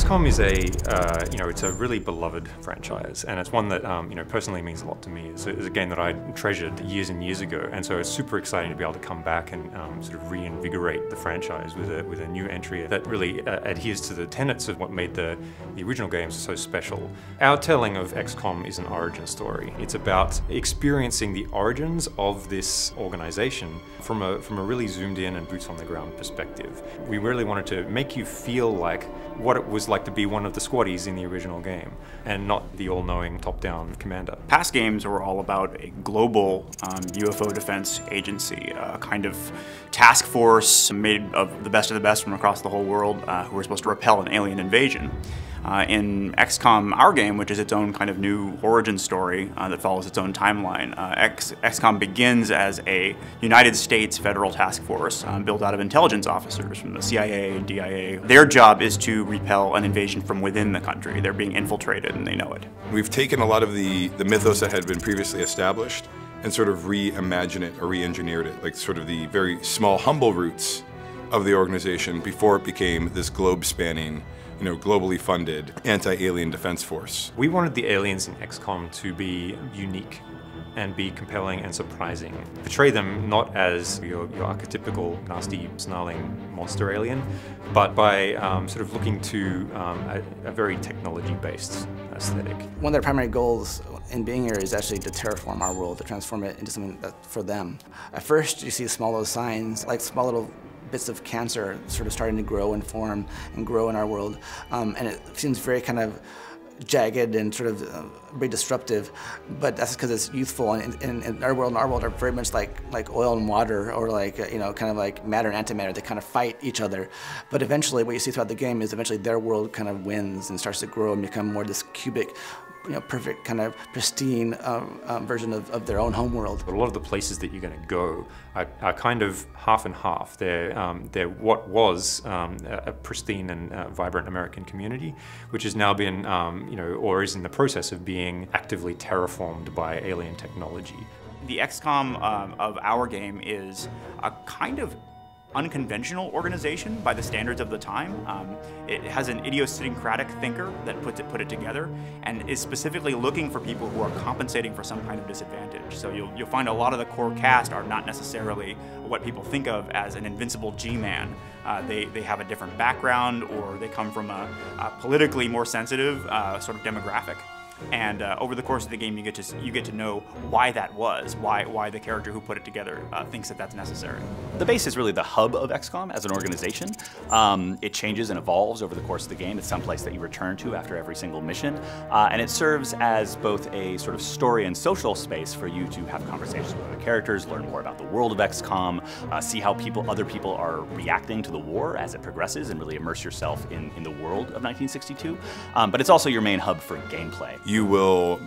XCOM is it's a really beloved franchise, and it's one that, personally means a lot to me. It's a game that I treasured years and years ago, and so it's super exciting to be able to come back and sort of reinvigorate the franchise with a new entry that really adheres to the tenets of what made the original games so special. Our telling of XCOM is an origin story. It's about experiencing the origins of this organization from a really zoomed in and boots on the ground perspective. We really wanted to make you feel like what it was like to be one of the squaddies in the original game, and not the all-knowing top-down commander. Past games were all about a global UFO defense agency, a kind of task force made of the best from across the whole world who were supposed to repel an alien invasion. In XCOM, our game, which is its own kind of new origin story that follows its own timeline, XCOM begins as a United States federal task force built out of intelligence officers from the CIA and DIA. Their job is to repel an invasion from within the country. They're being infiltrated and they know it. We've taken a lot of the mythos that had been previously established and sort of reimagined it or re-engineered it, like sort of the very small, humble roots of the organization before it became this globe-spanning, globally funded anti-alien defense force. We wanted the aliens in XCOM to be unique and be compelling and surprising. Portray them not as your archetypical nasty, snarling monster alien, but by sort of looking to a very technology-based aesthetic. One of their primary goals in being here is actually to terraform our world, to transform it into something that's for them. At first, you see small little signs, like small little bits of cancer sort of starting to grow and form and grow in our world. And it seems very kind of jagged and sort of very disruptive, but that's because it's youthful, and our world are very much like oil and water, or kind of like matter and antimatter. They kind of fight each other. But eventually what you see throughout the game is eventually their world kind of wins and starts to grow and become more this cubic, perfect kind of pristine version of their own home world. But a lot of the places that you're going to go are kind of half and half. They're what was a pristine and vibrant American community, which has now been, or is in the process of being actively terraformed by alien technology. The XCOM of our game is a kind of unconventional organization by the standards of the time. It has an idiosyncratic thinker that put it together, and is specifically looking for people who are compensating for some kind of disadvantage. So you'll find a lot of the core cast are not necessarily what people think of as an invincible G-man. They have a different background, or they come from a politically more sensitive sort of demographic. And over the course of the game, you get to know why that was, why the character who put it together thinks that that's necessary. The base is really the hub of XCOM as an organization. It changes and evolves over the course of the game. It's someplace that you return to after every single mission, and it serves as both a sort of story and social space for you to have conversations with other characters, learn more about the world of XCOM, see how other people are reacting to the war as it progresses, and really immerse yourself in the world of 1962. But it's also your main hub for gameplay. You will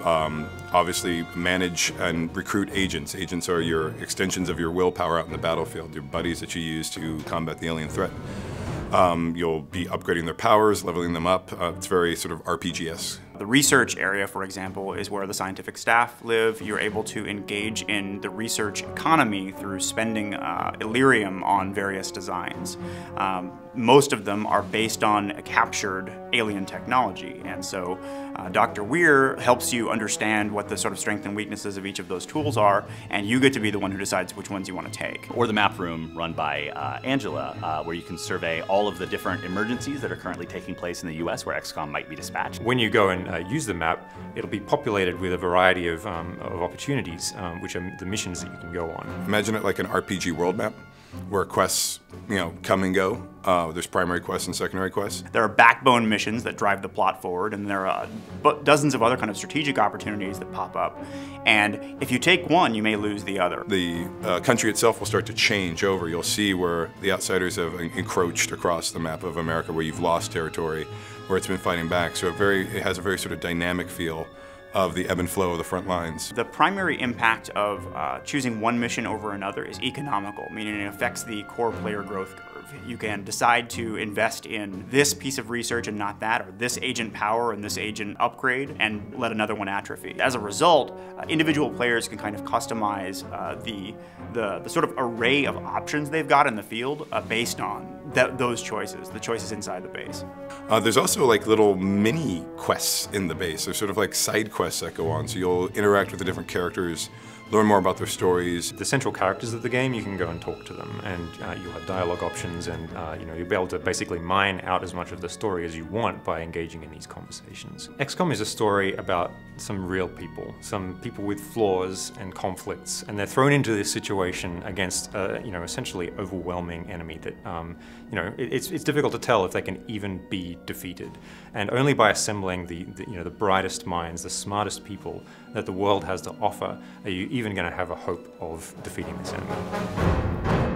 obviously manage and recruit agents. Agents are your extensions of your willpower out in the battlefield, your buddies that you use to combat the alien threat. You'll be upgrading their powers, leveling them up. It's very sort of RPG-esque. The research area, for example, is where the scientific staff live. You're able to engage in the research economy through spending Illyrium on various designs. Most of them are based on captured alien technology, and so Dr. Weir helps you understand what the sort of strengths and weaknesses of each of those tools are, and you get to be the one who decides which ones you want to take. Or the map room run by Angela, where you can survey all of the different emergencies that are currently taking place in the US where XCOM might be dispatched. When you go and use the map, it'll be populated with a variety of opportunities, which are the missions that you can go on. Imagine it like an RPG world map, where quests, come and go. There's primary quests and secondary quests. There are backbone missions that drive the plot forward, and there are dozens of other kind of strategic opportunities that pop up. And if you take one, you may lose the other. The country itself will start to change over. You'll see where the outsiders have encroached across the map of America, where you've lost territory, where it's been fighting back. So it has a very sort of dynamic feel of the ebb and flow of the front lines. The primary impact of choosing one mission over another is economical, meaning it affects the core player growth curve. You can decide to invest in this piece of research and not that, or this agent power and this agent upgrade, and let another one atrophy. As a result, individual players can kind of customize the sort of array of options they've got in the field based on those choices, the choices inside the base. There's also like little mini quests in the base. There's sort of like side quests that go on. So you'll interact with the different characters, learn more about their stories. The central characters of the game, you can go and talk to them, and you'll have dialogue options, and you'll be able to basically mine out as much of the story as you want by engaging in these conversations. XCOM is a story about some real people, some people with flaws and conflicts, and they're thrown into this situation against essentially overwhelming enemy that it's difficult to tell if they can even be defeated. And only by assembling the brightest minds, the smartest people that the world has to offer, are you even going to have a hope of defeating this enemy.